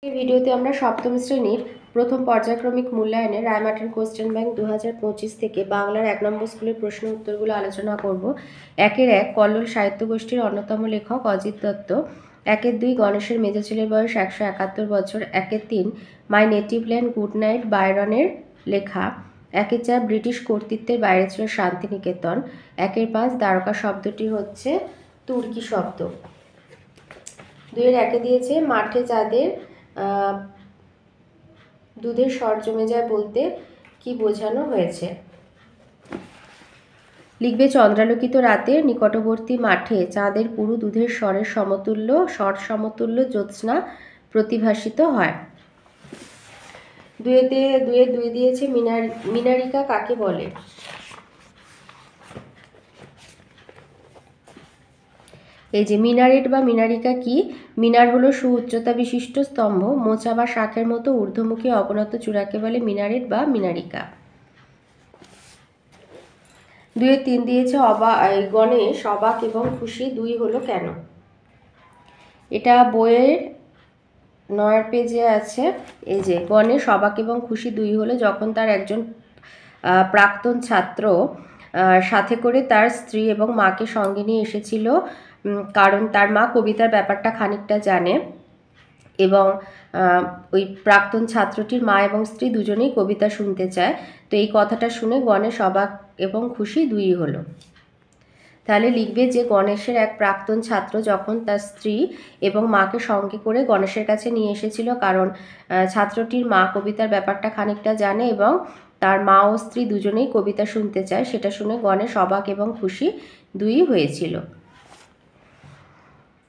এই ভিডিওতে আমরা সপ্তম শ্রেণীর প্রথম পর্যায়ক্রমিক মূল্যায়নে রায়মার্টিন কোশ্চেন ব্যাংক 2025 থেকে বাংলার 1 নম্বর স্কুলের প্রশ্ন উত্তরগুলো আলোচনা করব। 1-1 কল্লোল সাহিত্য গোষ্ঠীর অন্যতম লেখক অজিত দত্ত। 1-2 গণেশের মেজ ছেলের বয়স 171 বছর। 1-3 my native land good night বায়রনের লেখা। 1-4 ব্রিটিশ কর্তৃত্বের বাইরে ছিল শান্তিনিকেতন। 1-5 দ্বারকা শব্দটি হচ্ছে তুর্কি শব্দ। 2-1 দিয়েছে মাঠে যাদের দুধের স্বর জমে যায় বলতে কি বোঝানো হয়েছে। লিখবে চন্দ্রালোকিত রাতে নিকটবর্তী মাঠে চাঁদের পুরু দুধের স্বরের সমতুল্য স্বর সমতুল্য জ্যোৎস্না প্রতিভাসিত হয়। 2 দিয়েছে মিনারিকা কাকে বলে। এই যে মিনারেট বা মিনারিকা কি? মিনার হলো সুউচ্চতা বিশিষ্ট স্তম্ভ, মোচা বা শাখের মতো ঊর্ধ্বমুখী অবনত চূড়াকে বলে মিনারেট বা মিনারিকা। 2-3 দিয়েছে গণেশ অবাক এবং খুশি 2 হলো কেন। এটা বইয়ের 9 পেজে আছে। এই যে গণেশ অবাক এবং খুশি 2 হলো যখন তার একজন প্রাক্তন ছাত্র সাথে করে তার স্ত্রী এবং মাকে সঙ্গে নিয়ে এসেছিল, কারণ তার মা কবিতার ব্যাপারটা খানিকটা জানে এবং ওই প্রাক্তন ছাত্রটির মা এবং স্ত্রী দুজনেই কবিতা শুনতে চায়। তো এই কথাটা শুনে গণেশ অবাক এবং খুশি 2 হলো। তাহলে লিখবে যে গণেশের এক প্রাক্তন ছাত্র যখন তার স্ত্রী এবং মাকে সঙ্গে করে গণেশের কাছে নিয়ে এসেছিল, কারণ ছাত্রটির মা কবিতার ব্যাপারটা খানিকটা জানে এবং তার মা ও স্ত্রী দুজনেই কবিতা শুনতে চায়, সেটা শুনে গণেশ অবাক এবং খুশি 2 হয়েছিল।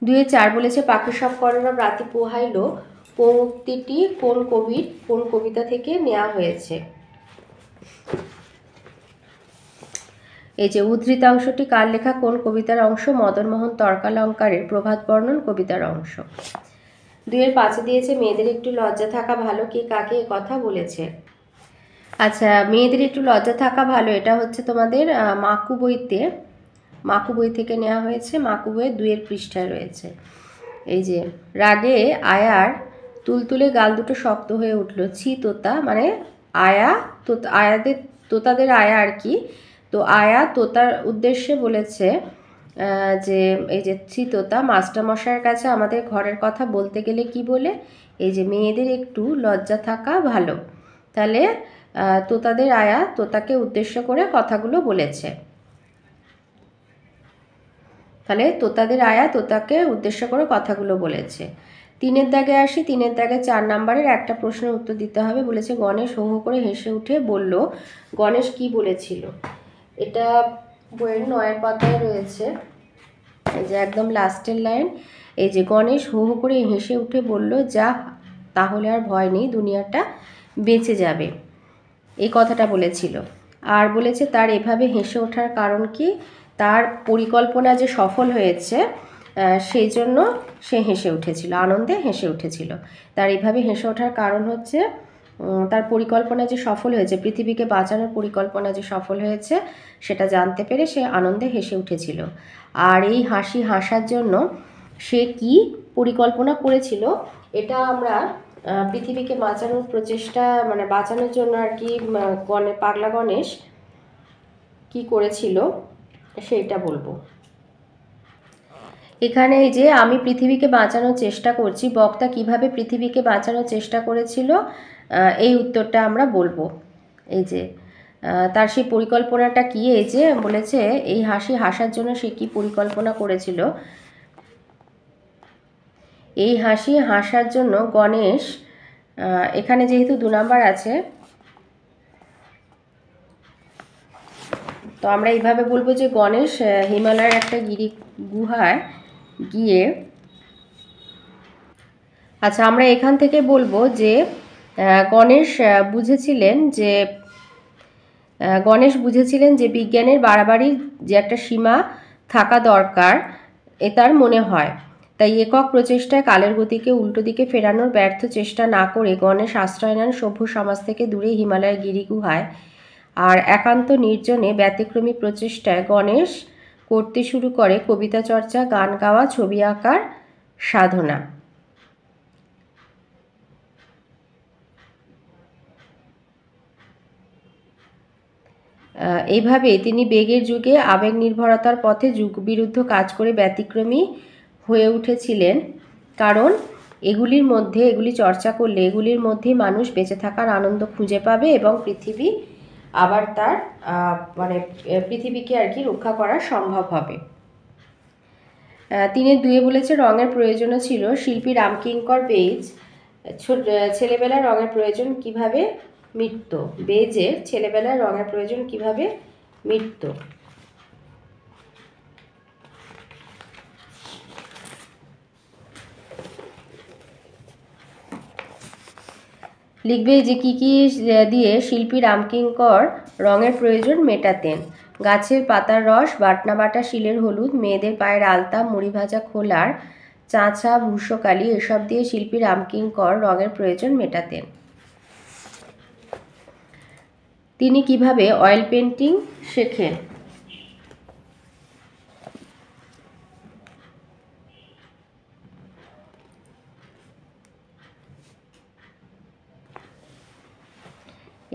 2-4 বলেছে পাখি সব করোনা রাতি পোহাইল পংক্তিটি কোন কবিতা থেকে নেওয়া হয়েছে। এই যে উদ্ধৃতাংশটি কার লেখা, কোন কবিতার অংশ? মদনমোহন তর্কালঙ্কারের প্রভাত বর্ণন কবিতার অংশ। 2-5 দিয়েছে মেয়েদের একটু লজ্জা থাকা ভালো, কে কাকে কথা বলেছে। আচ্ছা, মেয়েদের একটু লজ্জা থাকা ভালো এটা হচ্ছে তোমাদের মাকু বই থেকে নেওয়া হয়েছে। মাকু বইয়ের 2 পৃষ্ঠায় রয়েছে। এই যে রাগে আয়ার তুলতুলে গাল দুটো শক্ত হয়ে উঠল। ছি তোতা মানে আয়া, তোতাদের আয়া আর কি। তো আয়া তোতার উদ্দেশ্যে বলেছে যে এই যে ছি তোতা, মাস্টারমশাইয়ের কাছে আমাদের ঘরের কথা বলতে গেলে কি বলে? এই যে মেয়েদের একটু লজ্জা থাকা ভালো। তাহলে তোতাদের আয়া তোতাকে উদ্দেশ্য করে কথাগুলো বলেছে। তাহলে তোতাদের আয়া তোতাকে উদ্দেশ্য করে কথাগুলো বলেছে। 3-এর দাগে আসি। 3-এর দাগে 4 নম্বরের একটা প্রশ্নের উত্তর দিতে হবে। বলেছে গণেশ হো হো করে হেসে উঠে বলল। গণেশ কি বলেছিল? এটা বইয়ের 9 পাতায় রয়েছে। এই যে একদম লাস্টের লাইন। এই যে গণেশ হো হো করে হেসে উঠে বলল, যা তাহলে আর ভয় নেই, দুনিয়াটা বেঁচে যাবে, এই কথাটা বলেছিল। আর বলেছে তার এভাবে হেসে ওঠার কারণ কি? তার পরিকল্পনা যে সফল হয়েছে সেই জন্য সে হেসে উঠেছিল, আনন্দে হেসে উঠেছিল। তার এইভাবে হেসে ওঠার কারণ হচ্ছে তার পরিকল্পনা যে সফল হয়েছে, পৃথিবীকে বাঁচানোর পরিকল্পনা যে সফল হয়েছে সেটা জানতে পেরে সে আনন্দে হেসে উঠেছিল। আর এই হাসি হাসার জন্য সে কি পরিকল্পনা করেছিল এটা আমরা পৃথিবীকে বাঁচানোর প্রচেষ্টা মানে বাঁচানোর জন্য আর কি পাগলা গণেশ কি করেছিল সেইটা বলবো। এখানে এই যে আমি পৃথিবীকে বাঁচানোর চেষ্টা করছি, বক্তা কিভাবে পৃথিবীকে বাঁচানোর চেষ্টা করেছিল এই উত্তরটা আমরা বলবো। এই যে তার সেই পরিকল্পনাটা কি, এই যে বলেছে এই হাসি হাসার জন্য সে কি পরিকল্পনা করেছিল। এই হাসি হাসার জন্য গণেশ, এখানে যেহেতু 2 নাম্বার আছে তো আমরা এইভাবে বলবো যে গণেশ হিমালয়ের একটা গুহায় গিয়ে, আচ্ছা আমরা এখান থেকে বলবো যে গণেশ বুঝেছিলেন যে বিজ্ঞানের বাড়াবাড়ির যে একটা সীমা থাকা দরকার এ তার মনে হয়। তাই একক প্রচেষ্টায় কালের গতিকে উল্টো দিকে ফেরানোর ব্যর্থ চেষ্টা না করে গণেশ আশ্রয় নেন সভ্য সমাজ থেকে দূরে হিমালয়ের গিরিগুহায়। আর একান্ত নির্জনে ব্যতিক্রমী প্রচেষ্টায় গণেশ করতে শুরু করে কবিতা চর্চা, গান গাওয়া, ছবি আঁকার সাধনা। এইভাবে তিনি বেগের যুগে আবেগ নির্ভরতার পথে যুগবিরুদ্ধ কাজ করে ব্যতিক্রমী হয়ে উঠেছিলেন, কারণ এগুলি চর্চা করলে এগুলির মধ্যেই মানুষ বেঁচে থাকার আনন্দ খুঁজে পাবে এবং পৃথিবী আবার তার পৃথিবীকে আর কি রক্ষা করা সম্ভব হবে। 3-2 বলেছে রঙের প্রয়োজনও ছিল। শিল্পী রামকিঙ্কর বেইজ ছেলেবেলায় রঙের প্রয়োজন কিভাবে মিটত? বেইজের ছেলেবেলায় রঙের প্রয়োজন কিভাবে মিটত? লিখবে যে কি দিয়ে শিল্পী রামকিঙ্কর রঙের প্রয়োজন মেটাতেন। গাছের পাতার রস, বাটনা বাটা শিলের হলুদ, মেয়েদের পায়ের আলতা, মুড়ি ভাজা খোলার চাঁচা, ভূষকালি এসব দিয়ে শিল্পী রামকিঙ্কর রঙের প্রয়োজন মেটাতেন। তিনি কিভাবে অয়েল পেন্টিং শেখেন?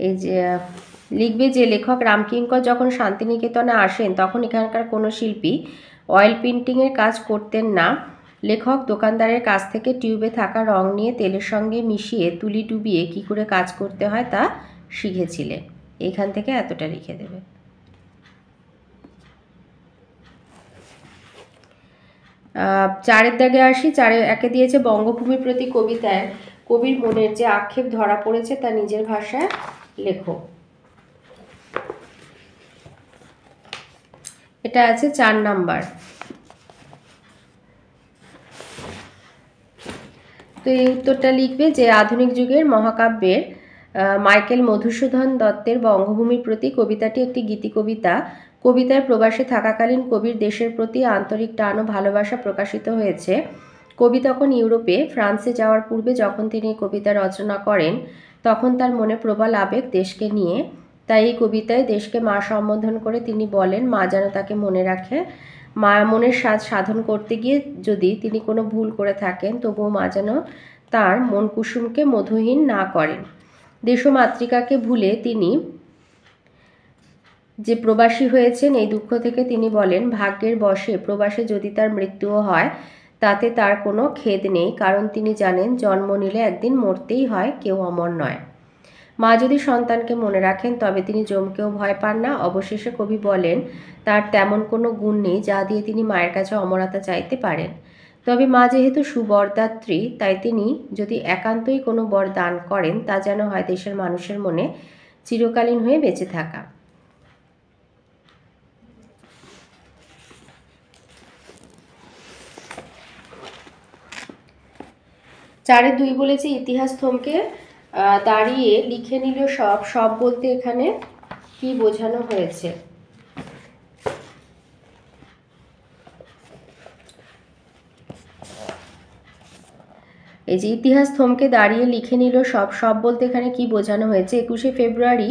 এই যে লিখবে যে লেখক রামকিঙ্কর যখন শান্তিনিকেতনে আসেন তখন এখানকার কোনো শিল্পী অয়েল পেন্টিংয়ের কাজ করতেন না। লেখক দোকানদারের কাছ থেকে টিউবে থাকা রং নিয়ে তেলের সঙ্গে মিশিয়ে তুলি ডুবিয়ে কী করে কাজ করতে হয় তা শিখেছিলেন। এখান থেকে এতটা লিখে দেবে। চারের দাগে আসি। 4-1 দিয়েছে বঙ্গভূমির প্রতি কবিতায় কবির মনের যে আক্ষেপ ধরা পড়েছে তা নিজের ভাষায় লেখো। এটা আছে 4 নাম্বার। তো এই উত্তরটা লিখবে যে আধুনিক যুগের মহাকাব্যের মাইকেল মধুসূদন দত্তের বঙ্গভূমির প্রতি কবিতাটি একটি গীতি কবিতা। কবিতায় প্রবাসে থাকাকালীন কবির দেশের প্রতি আন্তরিক টান ও ভালোবাসা প্রকাশিত হয়েছে। কবি তখন ইউরোপে, ফ্রান্সে যাওয়ার পূর্বে যখন তিনি কবিতা রচনা করেন তখন তার মনে প্রবল আবেগ দেশকে নিয়ে। তাই এই কবিতায় দেশকে মা সম্বোধন করে তিনি বলেন মা যেন তাকে মনে রাখে। মা মনের স্বাদ সাধন করতে গিয়ে যদি তিনি কোনো ভুল করে থাকেন তবুও মা যেন তার মন কুসুমকে মধুহীন না করেন। দেশমাতৃকাকে ভুলে তিনি যে প্রবাসী হয়েছেন এই দুঃখ থেকে তিনি বলেন ভাগ্যের বশে প্রবাসে যদি তার মৃত্যুও হয় তাতে তার কোনো খেদ নেই, কারণ তিনি জানেন জন্ম নিলে একদিন মরতেই হয়, কেউ অমর নয়। মা যদি সন্তানকে মনে রাখেন তবে তিনি যমকেও ভয় পান না। অবশেষে কবি বলেন তার তেমন কোনো গুণ নেই যা দিয়ে তিনি মায়ের কাছে অমরতা চাইতে পারেন। তবে মা যেহেতু সুবরদাত্রী তাই তিনি যদি একান্তই কোনো বর দান করেন তা যেন হয় দেশের মানুষের মনে চিরকালীন হয়ে বেঁচে থাকা। চারে 2 বলেছে ইতিহাস থমকে দাঁড়িয়ে লিখে নিল সব বলতে এখানে কি বোঝানো হয়েছে? এই যে ইতিহাস থমকে দাঁড়িয়ে লিখে নিল সব বলতে এখানে কি বোঝানো হয়েছে? 21শে ফেব্রুয়ারি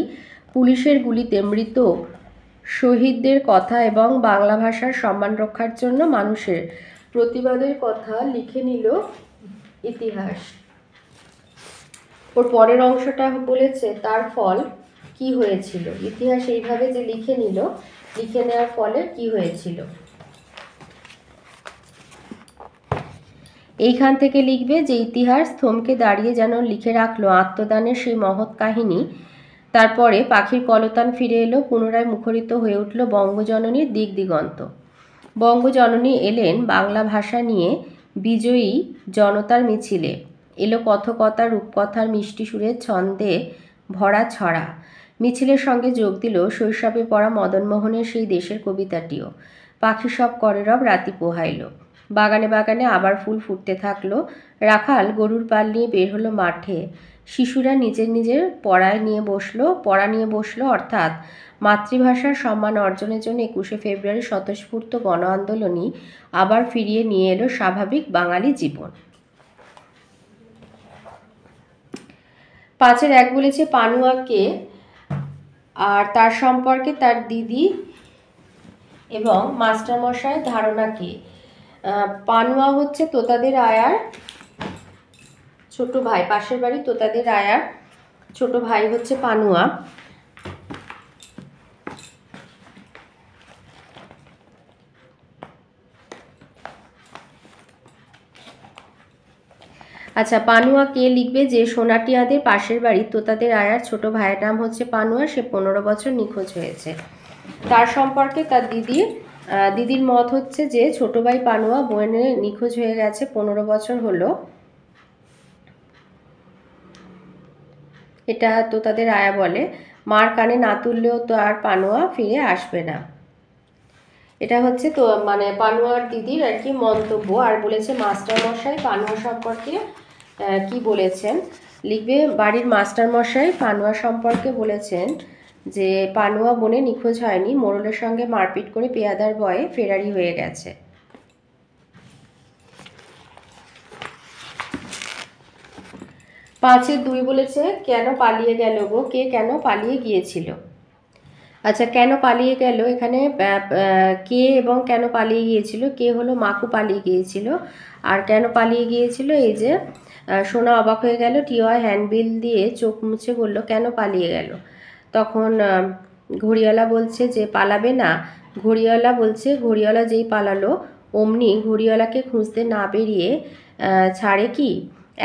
পুলিশের গুলিতে মৃত শহীদদের কথা এবং বাংলা ভাষার সম্মান রক্ষার জন্য মানুষের প্রতিবাদের কথা লিখে নিল ইতিহাস। ওর পরের অংশটা বলেছে তার ফল কি হয়েছিল। ইতিহাস এইভাবে যে লিখে নিল, লিখে নেওয়ার ফলে কি হয়েছিল এইখান থেকে লিখবে যে ইতিহাস থমকে দাঁড়িয়ে যেন লিখে রাখলো আত্মদানের সেই মহৎ কাহিনী। তারপরে পাখির কলতান ফিরে এলো, পুনরায় মুখরিত হয়ে উঠল বঙ্গজননীর দিক দিগন্ত। বঙ্গজননী এলেন বাংলা ভাষা নিয়ে বিজয়ী জনতার মিছিলে। এলো কথকতা রূপকথার মিষ্টি সুরের ছন্দে ভরা ছড়া। মিছিলের সঙ্গে যোগ দিল শৈশবে পড়া মদনমোহনের সেই দেশের কবিতাটিও। পাখি সব করে রব রাতি পোহাইল। বাগানে বাগানে আবার ফুল ফুটতে থাকলো। রাখাল গরুর পাল নিয়ে বের হলো মাঠে। শিশুরা নিজের নিজের পড়া নিয়ে বসলো অর্থাৎ মাতৃভাষার সম্মান অর্জনের জন্য 21শে ফেব্রুয়ারি স্বতঃস্ফূর্ত গণ আন্দোলনই আবার ফিরিয়ে নিয়ে এলো স্বাভাবিক বাঙালি জীবন। 5-এর 1 বলেছে পানুয়াকে আর তার সম্পর্কে তার দিদি এবং মাস্টারমশাইয়ের ধারণা কি? পানুয়া হচ্ছে তোতাদের আয়ার ছোট ভাই, পাশের বাড়ি তোতাদের আয়ার ছোট ভাই হচ্ছে পানুয়া। আচ্ছা, পানুয়া কে লিখবে? যে সোনাটিয়াদের পাশের বাড়ি তোতাদের আয়ার ছোট ভাইয়ের নাম হচ্ছে পানুয়া, সে 15 বছর নিখোঁজ হয়েছে। তার সম্পর্কে তার দিদির মত হচ্ছে যে ছোট ভাই পানুয়া বোনের নিখোঁজ হয়ে গেছে, 15 বছর হলো। এটা তো তাদের আয়া বলে। মার কানে না তুললেও তো আর পানুয়া ফিরে আসবে না। এটা হচ্ছে তো মানে পানুয়ার দিদির আর কি মন্তব্য। আর বলেছে মাস্টারমশাই পানুয়া সম্পর্কে কি বলেছেন লিখবে। বাড়ির মাস্টারমশাই পানুয়া সম্পর্কে বলেছেন যে পানুয়া বনে নিখোঁজ হয়নি, মোড়লের সঙ্গে মারপিট করে পেয়াদার ভয়ে ফেরারি হয়ে গেছে। পাঁচের 2 বলেছে কেন পালিয়ে গেল গো? কে কেন পালিয়ে গিয়েছিল? আচ্ছা, কেন পালিয়ে গেল, এখানে কে এবং কেন পালিয়ে গিয়েছিল। কে হলো মাকু পালিয়ে গিয়েছিল, আর কেন পালিয়ে গিয়েছিল এই যে সোনা অবাক হয়ে গেল, টিয়া হ্যান্ডবিল দিয়ে চোখ মুছে বলল কেন পালিয়ে গেল। তখন ঘড়িওয়ালা বলছে যে পালাবে না। ঘড়িওয়ালা বলছে ঘড়িওয়ালা যেই পালালো অমনি ঘড়িওয়ালাকে খুঁজতে না বেরিয়ে ছাড়ে কি?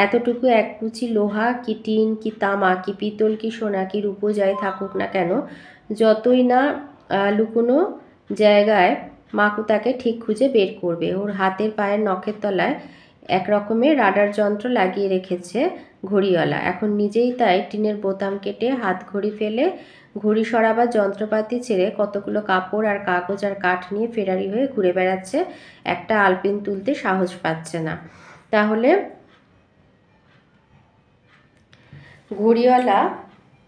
এতটুকু এক কুচি লোহা কি টিন কি তামা কি পিতল কি সোনা কি রূপো যাই থাকুক না কেন, যতই না লুকোনো জায়গায় মাকু তাকে ঠিক খুঁজে বের করবে। ওর হাতের পায়ের নখের তলায় এক রকমের রাডার যন্ত্র লাগিয়ে রেখেছে ঘড়িওয়ালা। এখন নিজেই তাই টিনের বোতাম কেটে হাত ঘড়ি ফেলে ঘড়ি সরাবার যন্ত্রপাতি ছেড়ে কতগুলো কাপড় আর কাগজ আর কাঠ নিয়ে ফেরারি হয়ে ঘুরে বেড়াচ্ছে, একটা আলপিন তুলতে সাহস পাচ্ছে না। তাহলে ঘড়িওয়ালা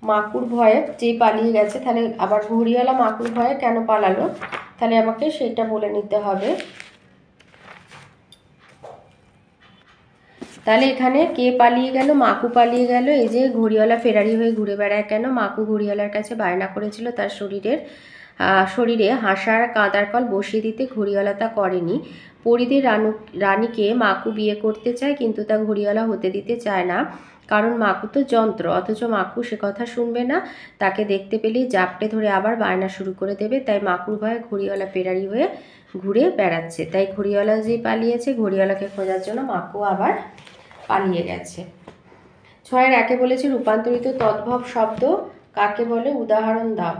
মাকুর ভয়ে যে পালিয়ে গেছে, তাহলে আবার ঘড়িওয়ালা মাকুর ভয়ে কেন পালালো, তাহলে আমাকে সেটা বলে নিতে হবে। তাহলে এখানে কে পালিয়ে গেল? মাকু পালিয়ে গেল। এই যে ঘড়িওয়ালা ফেরারি হয়ে ঘুরে বেড়ায় কেন? মাকু ঘড়িওয়ালার কাছে বায়না করেছিল তার শরীরে হাসার কাঁদার কল বসিয়ে দিতে, ঘড়িওয়ালা তা করেনি। পরিদের রানীকে মাকু বিয়ে করতে চায়, কিন্তু তা ঘড়িওয়ালা হতে দিতে চায় না, কারণ মাকু তো যন্ত্র। অথচ মাকু সে কথা শুনবে না, তাকে দেখতে পেলেই জাপটে ধরে আবার বায়না শুরু করে দেবে। তাই মাকুর ভয়ে ঘড়িওয়ালা ফেরারি হয়ে ঘুরে বেড়াচ্ছে। তাই ঘড়িওয়ালা যে পালিয়েছে, ঘড়িওয়ালাকে খোঁজার জন্য মাকু আবার পালিয়ে গেছে। 6-এর 1-এ বলেছে রূপান্তরিত তদ্ভব শব্দ কাকে বলে? উদাহরণ দাও।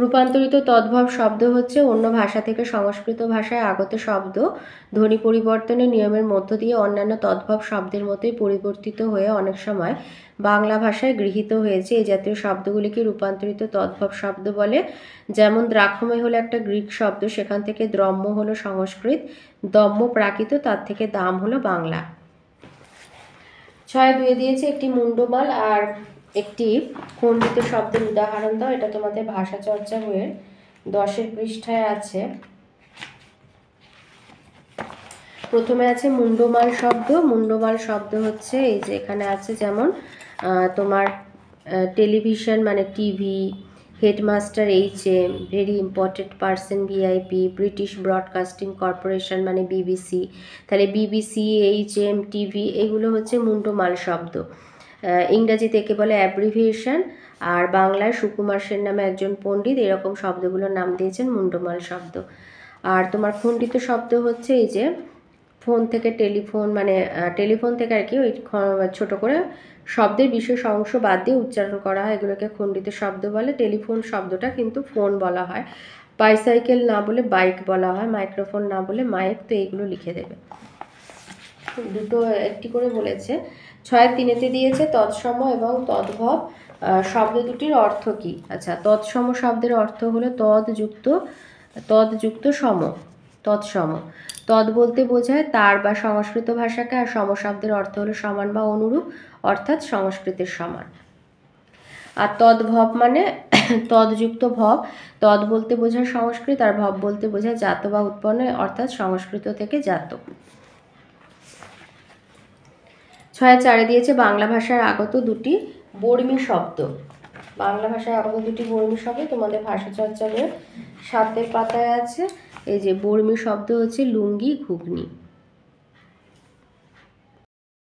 রূপান্তরিত তদ্ভব শব্দ হচ্ছে অন্য ভাষা থেকে সংস্কৃত ভাষায় আগত শব্দ ধ্বনি পরিবর্তনের নিয়মের মধ্য দিয়ে অন্যান্য তদ্ভব শব্দের মতোই পরিবর্তিত হয়ে অনেক সময় বাংলা ভাষায় গৃহীত হয়েছে। এই জাতীয় শব্দগুলিকে রূপান্তরিত তদ্ভব শব্দ বলে। যেমন দ্রাক্ষময় হলো একটা গ্রিক শব্দ, সেখান থেকে দ্রম্য হলো সংস্কৃত, দম্য প্রাকৃত, তার থেকে দাম হলো বাংলা। 6-2 দিয়েছে একটি মুন্ডমাল আর একটি খণ্ডিত শব্দের উদাহরণ দাও। এটা তোমাদের ভাষা চর্চা বইয়ের 10-এর পৃষ্ঠায় আছে। প্রথমে আছে মুন্ডমাল শব্দ। মুন্ডমাল শব্দ হচ্ছে এই যে এখানে আছে, যেমন তোমার টেলিভিশন মানে TV, headmaster HM, very important person VIP, British broadcasting corporation মানে BBC। তাহলে BBC, HM, টিভি এগুলো হচ্ছে মুন্ডমাল শব্দ। ইংরাজিতে একে বলে অ্যাব্রিভিয়েশন, আর বাংলায় সুকুমার সেন নামে একজন পণ্ডিত এরকম শব্দগুলোর নাম দিয়েছেন মুন্ডমাল শব্দ। আর তোমার খণ্ডিত শব্দ হচ্ছে এই যে ফোন থেকে টেলিফোন, মানে টেলিফোন থেকে আর কি ওই ছোটো করে শব্দের বিশেষ অংশ বাদ দিয়ে উচ্চারণ করা হয়, এগুলোকে খণ্ডিত শব্দ বলে। টেলিফোন শব্দটা কিন্তু ফোন বলা হয়, বাইসাইকেল না বলে বাইক বলা হয়, মাইক্রোফোন না বলে মাইক। তো এইগুলো লিখে দেবে, দুটো একটি করে বলেছে। 6-এর 3-তে দিয়েছে তৎসম এবং তদ্ভব শব্দ দুটির অর্থ কি? আচ্ছা, তৎসম শব্দের অর্থ হলো তদ্যুক্ত সম। তৎসম তদ বলতে বোঝায় তার বা সংস্কৃত ভাষাকে, আর সম শব্দের অর্থ হলো সমান বা অনুরূপ, অর্থাৎ সংস্কৃতের সমান। আর তদ্ভব মানে তদ্যুক্ত ভব, তদ বলতে বোঝায় সংস্কৃত, আর ভব বলতে বোঝায় জাত বা উৎপন্ন, অর্থাৎ সংস্কৃত থেকে জাত। 6-এর 4-এ দিয়েছে বাংলা ভাষার আগত দুটি বর্মী শব্দ। বাংলা ভাষায় আগত দুটি বর্মী শব্দ তোমাদের ভাষা চর্চা বইয়ের 7-এর পাতায় আছে। এই যে বর্মী শব্দ হচ্ছে লুঙ্গি, ঘুগনি।